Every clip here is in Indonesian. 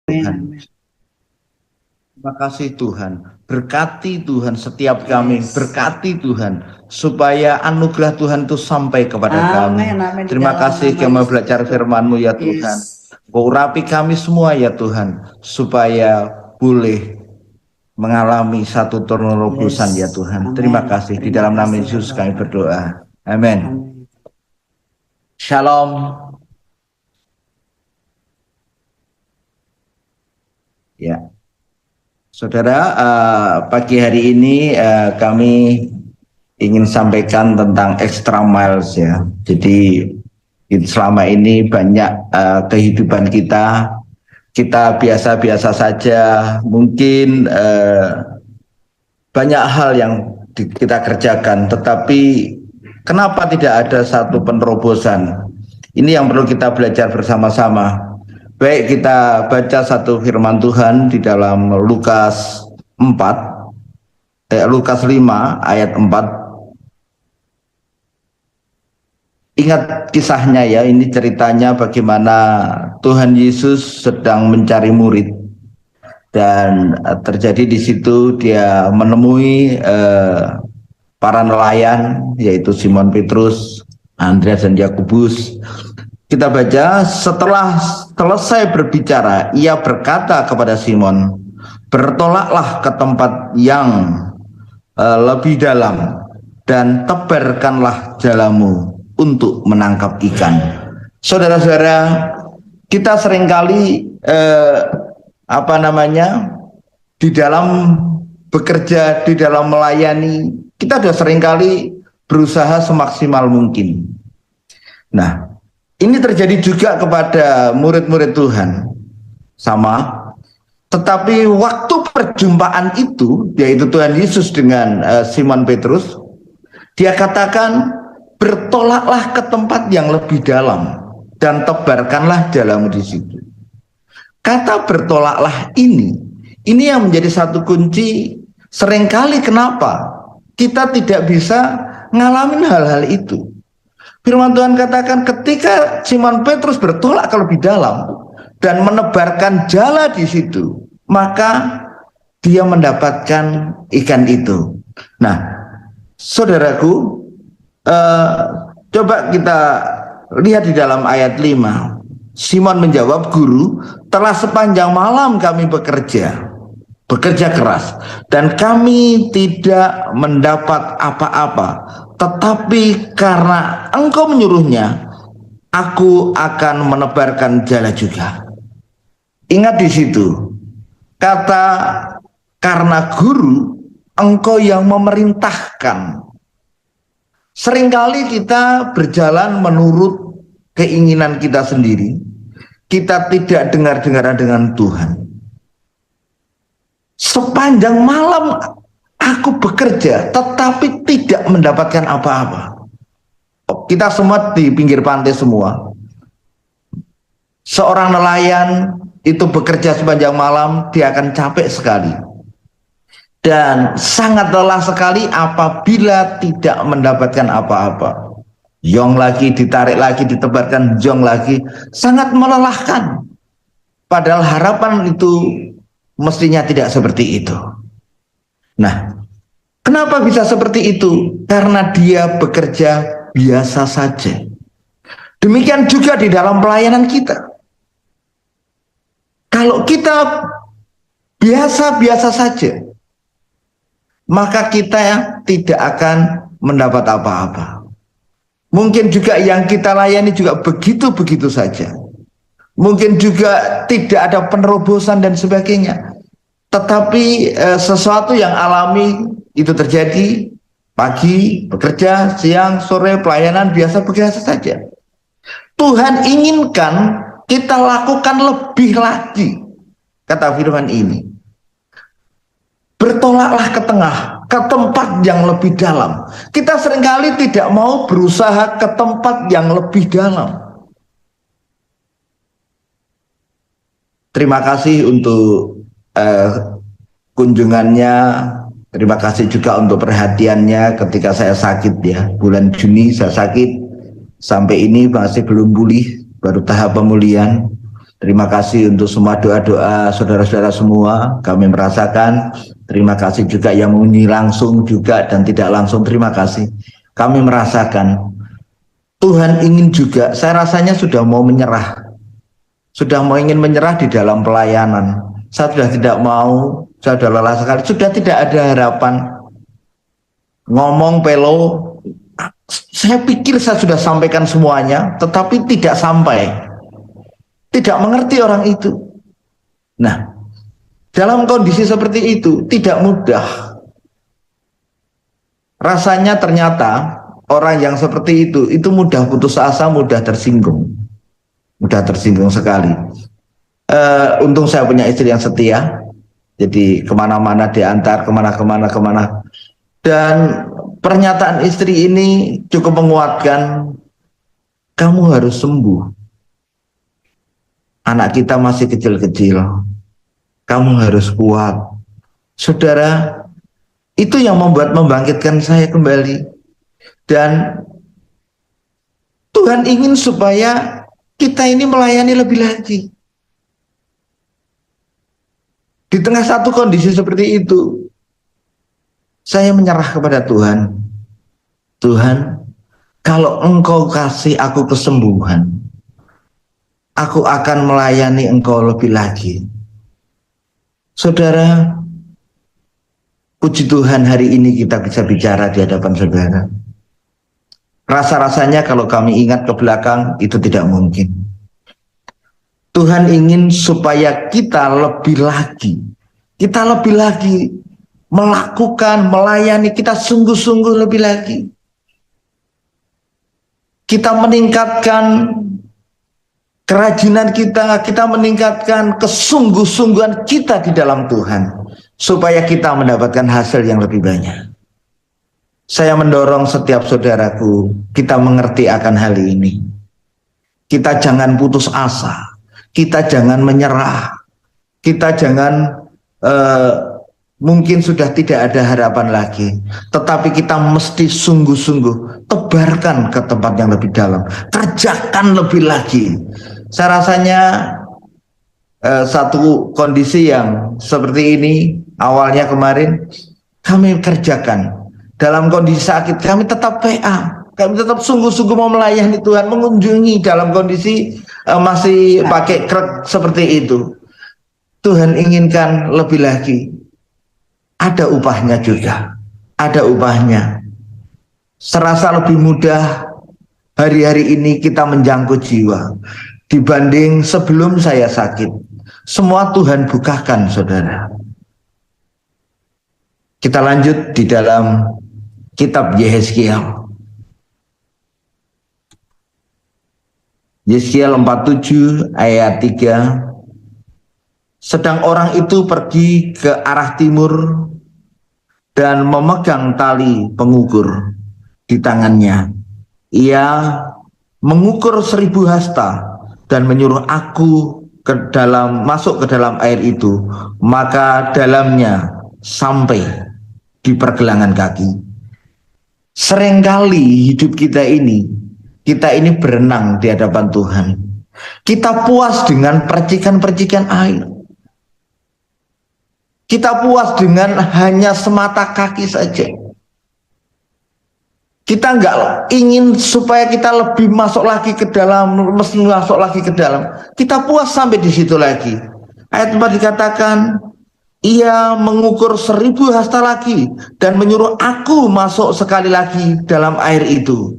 Tuhan. Terima kasih Tuhan. Berkati Tuhan setiap kami. Berkati Tuhan. Supaya anugerah Tuhan itu sampai kepada kami. Terima kasih kami belajar firman-Mu ya Tuhan. Kau urapi kami semua ya Tuhan. Supaya boleh mengalami satu terobosan ya Tuhan. Terima kasih. Di dalam nama Yesus kami berdoa. Amin. Shalom. Ya. Saudara, pagi hari ini kami ingin sampaikan tentang extra miles ya. Jadi selama ini banyak kehidupan kita biasa-biasa saja. Mungkin banyak hal yang kita kerjakan, tetapi kenapa tidak ada satu penerobosan? Ini yang perlu kita belajar bersama-sama. Baik, kita baca satu firman Tuhan di dalam Lukas 5 ayat 4. Ingat kisahnya ya, ini ceritanya bagaimana Tuhan Yesus sedang mencari murid. Dan terjadi di situ dia menemui para nelayan, yaitu Simon Petrus, Andreas dan Yakobus. Kita baca, setelah selesai berbicara, ia berkata kepada Simon, bertolaklah ke tempat yang lebih dalam dan tebarkanlah jalamu untuk menangkap ikan. Saudara-saudara, kita seringkali di dalam bekerja, di dalam melayani, kita sudah seringkali berusaha semaksimal mungkin. Nah, ini terjadi juga kepada murid-murid Tuhan, sama. Tetapi waktu perjumpaan itu, yaitu Tuhan Yesus dengan Simon Petrus, dia katakan, bertolaklah ke tempat yang lebih dalam dan tebarkanlah jalamu di situ. Kata bertolaklah ini yang menjadi satu kunci. Seringkali kenapa kita tidak bisa ngalamin hal-hal itu. Firman Tuhan katakan ketika Simon Petrus bertolak ke lebih dalam dan menebarkan jala di situ, maka dia mendapatkan ikan itu. Nah, saudaraku, coba kita lihat di dalam ayat 5. Simon menjawab, Guru, telah sepanjang malam kami bekerja keras, dan kami tidak mendapat apa-apa. Tetapi karena Engkau menyuruhnya, aku akan menebarkan jala juga. Ingat di situ, kata karena Guru, Engkau yang memerintahkan. Seringkali kita berjalan menurut keinginan kita sendiri. Kita tidak dengar-dengaran dengan Tuhan. Sepanjang malam aku bekerja, tetapi tidak mendapatkan apa-apa. Kita semua di pinggir pantai semua. Seorang nelayan itu bekerja sepanjang malam, dia akan capek sekali. Dan sangat lelah sekali apabila tidak mendapatkan apa-apa. Jong lagi, ditarik lagi, ditebarkan jong lagi. Sangat melelahkan. Padahal harapan itu mestinya tidak seperti itu. Nah, kenapa bisa seperti itu? Karena dia bekerja biasa saja. Demikian juga di dalam pelayanan kita. Kalau kita biasa-biasa saja, maka kita tidak akan mendapat apa-apa. Mungkin juga yang kita layani juga begitu-begitu saja. Mungkin juga tidak ada penerobosan dan sebagainya. Tetapi sesuatu yang alami itu terjadi, pagi bekerja, siang, sore pelayanan biasa saja. Tuhan inginkan kita lakukan lebih lagi. Kata firman ini, bertolaklah ke tengah, ke tempat yang lebih dalam. Kita seringkali tidak mau berusaha ke tempat yang lebih dalam. Terima kasih untuk kunjungannya. Terima kasih juga untuk perhatiannya ketika saya sakit ya. Bulan Juni saya sakit. Sampai ini masih belum pulih, baru tahap pemulihan. Terima kasih untuk semua doa-doa saudara-saudara semua. Kami merasakan. Terima kasih juga yang mengunjungi langsung juga dan tidak langsung. Terima kasih. Kami merasakan Tuhan ingin juga. Saya rasanya sudah mau menyerah. Sudah mau ingin menyerah di dalam pelayanan. Saya sudah tidak mau. Saya sudah lelah sekali. Sudah tidak ada harapan. Ngomong pelo. Saya pikir saya sudah sampaikan semuanya. Tetapi tidak sampai. Tidak mengerti orang itu. Nah, dalam kondisi seperti itu tidak mudah. Rasanya ternyata orang yang seperti itu mudah putus asa, mudah tersinggung. Mudah tersinggung sekali. Untung saya punya istri yang setia. Jadi kemana-mana diantar, kemana. Dan pernyataan istri ini cukup menguatkan. Kamu harus sembuh. Anak kita masih kecil-kecil. Kamu harus kuat. Saudara, itu yang membangkitkan saya kembali. Dan Tuhan ingin supaya kita ini melayani lebih lagi. Di tengah satu kondisi seperti itu, saya menyerah kepada Tuhan. Tuhan, kalau Engkau kasih aku kesembuhan, aku akan melayani Engkau lebih lagi. Saudara, puji Tuhan hari ini kita bisa bicara di hadapan saudara. Rasa-rasanya kalau kami ingat ke belakang itu tidak mungkin. Tuhan ingin supaya kita lebih lagi melakukan, melayani, kita sungguh-sungguh lebih lagi. Kita meningkatkan kerajinan kita meningkatkan kesungguh-sungguhan kita di dalam Tuhan, supaya kita mendapatkan hasil yang lebih banyak. Saya mendorong setiap saudaraku, kita mengerti akan hal ini. Kita jangan putus asa, kita jangan menyerah, kita jangan mungkin sudah tidak ada harapan lagi, tetapi kita mesti sungguh-sungguh tebarkan ke tempat yang lebih dalam, kerjakan lebih lagi. Saya rasanya satu kondisi yang seperti ini awalnya kemarin kami kerjakan dalam kondisi sakit, kami tetap PA, kami tetap sungguh-sungguh mau melayani Tuhan, mengunjungi dalam kondisi masih pakai krek seperti itu. Tuhan inginkan lebih lagi. Ada upahnya juga, ada upahnya. Serasa lebih mudah hari-hari ini kita menjangkau jiwa dibanding sebelum saya sakit. Semua Tuhan bukakan, saudara. Kita lanjut di dalam kitab Yehezkiel. Yehezkiel 47 ayat 3. Sedang orang itu pergi ke arah timur dan memegang tali pengukur di tangannya. Ia mengukur 1000 hasta dan menyuruh aku masuk ke dalam air itu, maka dalamnya sampai di pergelangan kaki. Seringkali hidup kita ini berenang di hadapan Tuhan. Kita puas dengan percikan-percikan air. Kita puas dengan hanya semata kaki saja. Kita nggak ingin supaya kita lebih masuk lagi ke dalam, Kita puas sampai di situ lagi. Ayat 4 dikatakan, ia mengukur 1000 hasta lagi dan menyuruh aku masuk sekali lagi dalam air itu.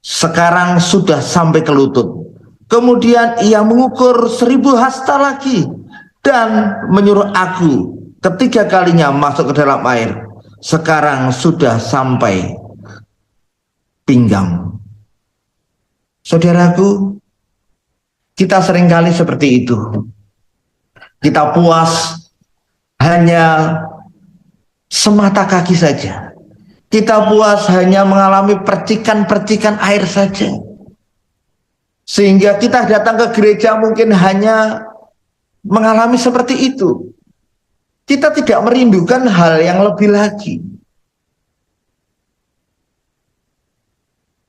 Sekarang sudah sampai ke lutut. Kemudian ia mengukur 1000 hasta lagi dan menyuruh aku ketiga kalinya masuk ke dalam air. Sekarang sudah sampai pinggang. Saudaraku, kita seringkali seperti itu. Kita puas hanya semata kaki saja. Kita puas hanya mengalami percikan-percikan air saja. Sehingga kita datang ke gereja mungkin hanya mengalami seperti itu. Kita tidak merindukan hal yang lebih lagi.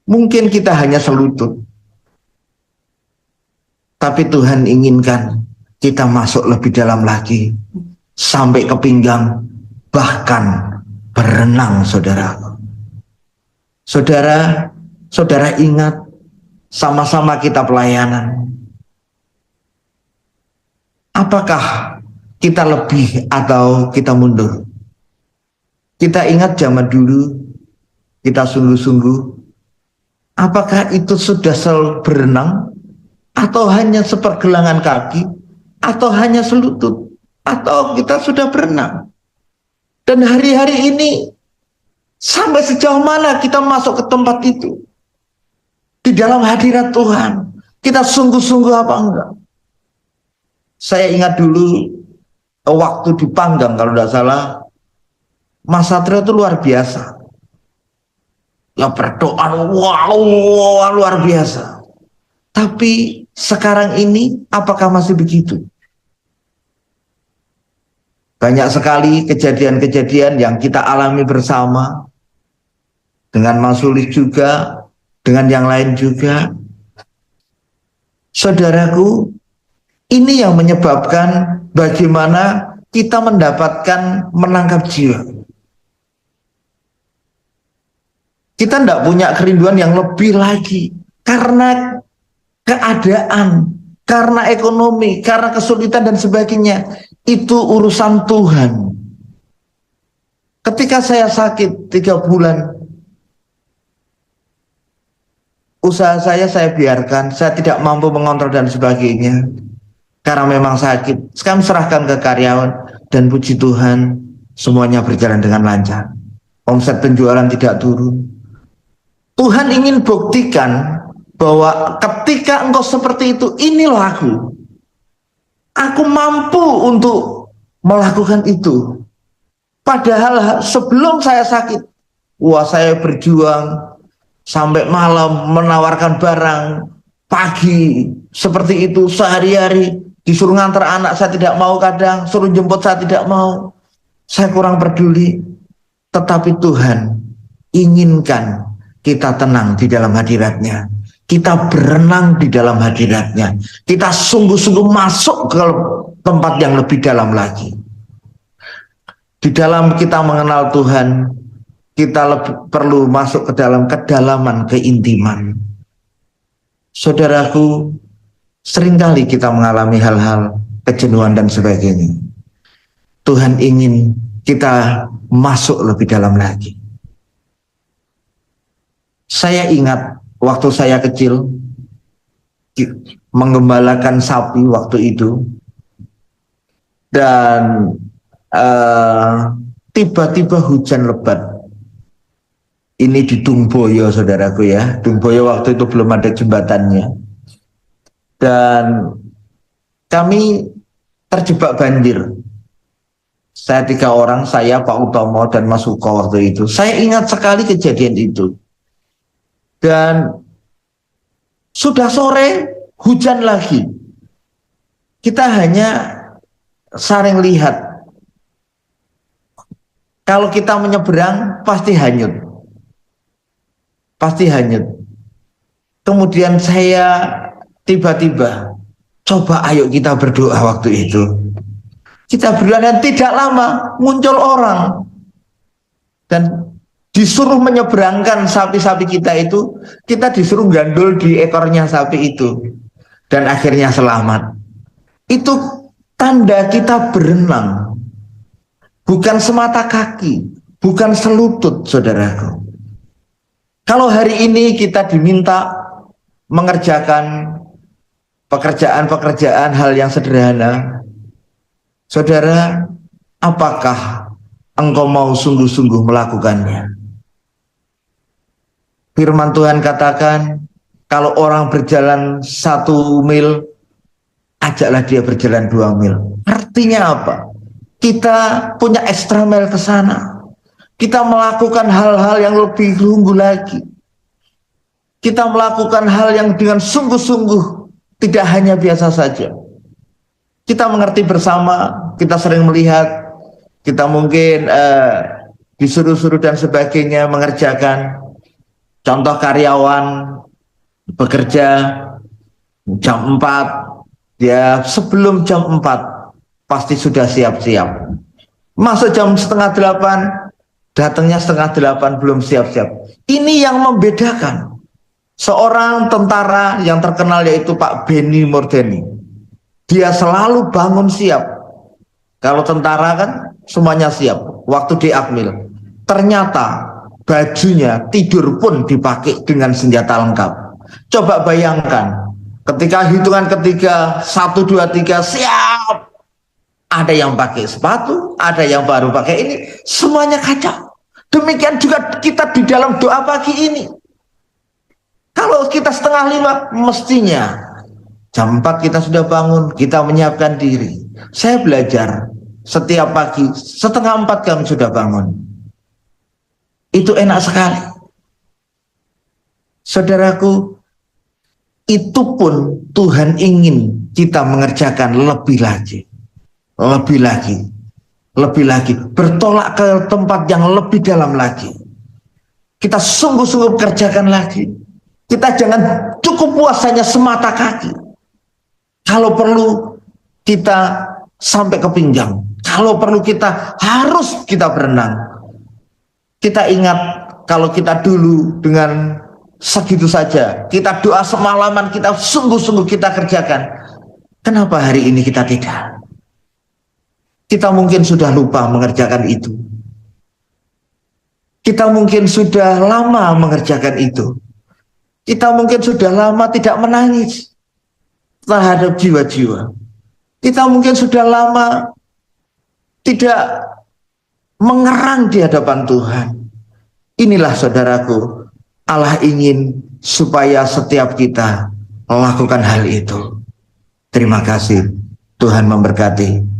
Mungkin kita hanya selutut. Tapi Tuhan inginkan kita masuk lebih dalam lagi, sampai ke pinggang, bahkan berenang, saudara. Saudara ingat, sama-sama kita pelayanan. Apakah kita lebih atau kita mundur? Kita ingat zaman dulu, kita sungguh-sungguh, apakah itu sudah selalu berenang, atau hanya sepergelangan kaki, atau hanya selutut, atau kita sudah berenang? Dan hari-hari ini, sampai sejauh mana kita masuk ke tempat itu? Di dalam hadirat Tuhan, kita sungguh-sungguh apa enggak? Saya ingat dulu, waktu di Panggang kalau tidak salah, Mas Satrio itu luar biasa. Ya berdoa, wow, luar biasa. Tapi sekarang ini apakah masih begitu? Banyak sekali kejadian-kejadian yang kita alami bersama, dengan Mas Sulis juga, dengan yang lain juga. Saudaraku, ini yang menyebabkan bagaimana kita mendapatkan menangkap jiwa. Kita tidak punya kerinduan yang lebih lagi karena keadaan, karena ekonomi, karena kesulitan dan sebagainya. Itu urusan Tuhan. Ketika saya sakit 3 bulan, usaha saya biarkan, saya tidak mampu mengontrol dan sebagainya. Karena memang sakit, sekarang serahkan ke karyawan, dan puji Tuhan, semuanya berjalan dengan lancar. Omset penjualan tidak turun. Tuhan ingin buktikan bahwa ketika engkau seperti itu, inilah aku. Aku mampu untuk melakukan itu. Padahal sebelum saya sakit, wah saya berjuang sampai malam menawarkan barang, pagi seperti itu sehari-hari, disuruh ngantar anak saya tidak mau, kadang suruh jemput saya tidak mau, saya kurang peduli. Tetapi Tuhan inginkan kita tenang di dalam hadiratnya, kita berenang di dalam hadiratnya, kita sungguh-sungguh masuk ke tempat yang lebih dalam lagi. Di dalam kita mengenal Tuhan, kita perlu masuk ke dalam kedalaman, keintiman. Saudaraku, seringkali kita mengalami hal-hal kejenuhan dan sebagainya. Tuhan ingin kita masuk lebih dalam lagi. Saya ingat waktu saya kecil menggembalakan sapi waktu itu, dan tiba-tiba hujan lebat. Ini di Tungboyo, saudaraku ya. Tungboyo waktu itu belum ada jembatannya, dan kami terjebak banjir. Saya 3 orang, saya, Pak Utomo, dan Mas Uko waktu itu. Saya ingat sekali kejadian itu. Dan sudah sore, hujan lagi. Kita hanya saling lihat. Kalau kita menyeberang, pasti hanyut. Pasti hanyut. Kemudian saya tiba-tiba, coba ayo kita berdoa waktu itu. Kita berdoa dan tidak lama muncul orang. Dan disuruh menyeberangkan sapi-sapi kita itu, kita disuruh gandul di ekornya sapi itu, dan akhirnya selamat. Itu tanda kita berenang, bukan semata kaki, bukan selutut, saudaraku. Kalau hari ini kita diminta mengerjakan pekerjaan-pekerjaan hal yang sederhana, saudara, apakah engkau mau sungguh-sungguh melakukannya? Firman Tuhan katakan, kalau orang berjalan 1 mil, ajaklah dia berjalan 2 mil. Artinya apa? Kita punya extra mile ke sana. Kita melakukan hal-hal yang lebih sungguh lagi. Kita melakukan hal yang dengan sungguh-sungguh, tidak hanya biasa saja. Kita mengerti bersama, kita sering melihat, kita mungkin disuruh-suruh dan sebagainya mengerjakan. Contoh karyawan bekerja jam 4, Dia sebelum jam 4 pasti sudah siap-siap. Masuk jam setengah 8, datangnya setengah 8 belum siap-siap. Ini yang membedakan seorang tentara yang terkenal, yaitu Pak Benny Murdani. Dia selalu bangun siap. Kalau tentara kan semuanya siap. Waktu di Akmil, ternyata bajunya tidur pun dipakai dengan senjata lengkap. Coba bayangkan, ketika hitungan ketiga 1, 2, 3 siap, ada yang pakai sepatu, ada yang baru pakai ini, semuanya kacau. Demikian juga kita di dalam doa pagi ini. Kalau kita setengah 5, mestinya jam 4 kita sudah bangun, kita menyiapkan diri. Saya belajar setiap pagi setengah 4 kami sudah bangun. Itu enak sekali. Saudaraku, itu pun Tuhan ingin kita mengerjakan lebih lagi. Lebih lagi, lebih lagi, bertolak ke tempat yang lebih dalam lagi. Kita sungguh-sungguh kerjakan lagi. Kita jangan cukup puasanya semata kaki. Kalau perlu kita sampai ke pinggang, kalau perlu kita harus kita berenang. Kita ingat kalau kita dulu dengan segitu saja, kita doa semalaman, kita sungguh-sungguh kita kerjakan. Kenapa hari ini kita tidak? Kita mungkin sudah lupa mengerjakan itu. Kita mungkin sudah lama mengerjakan itu. Kita mungkin sudah lama tidak menangis terhadap jiwa-jiwa. Kita mungkin sudah lama tidak mengerang di hadapan Tuhan. Inilah saudaraku, Allah ingin supaya setiap kita melakukan hal itu. Terima kasih. Tuhan memberkati.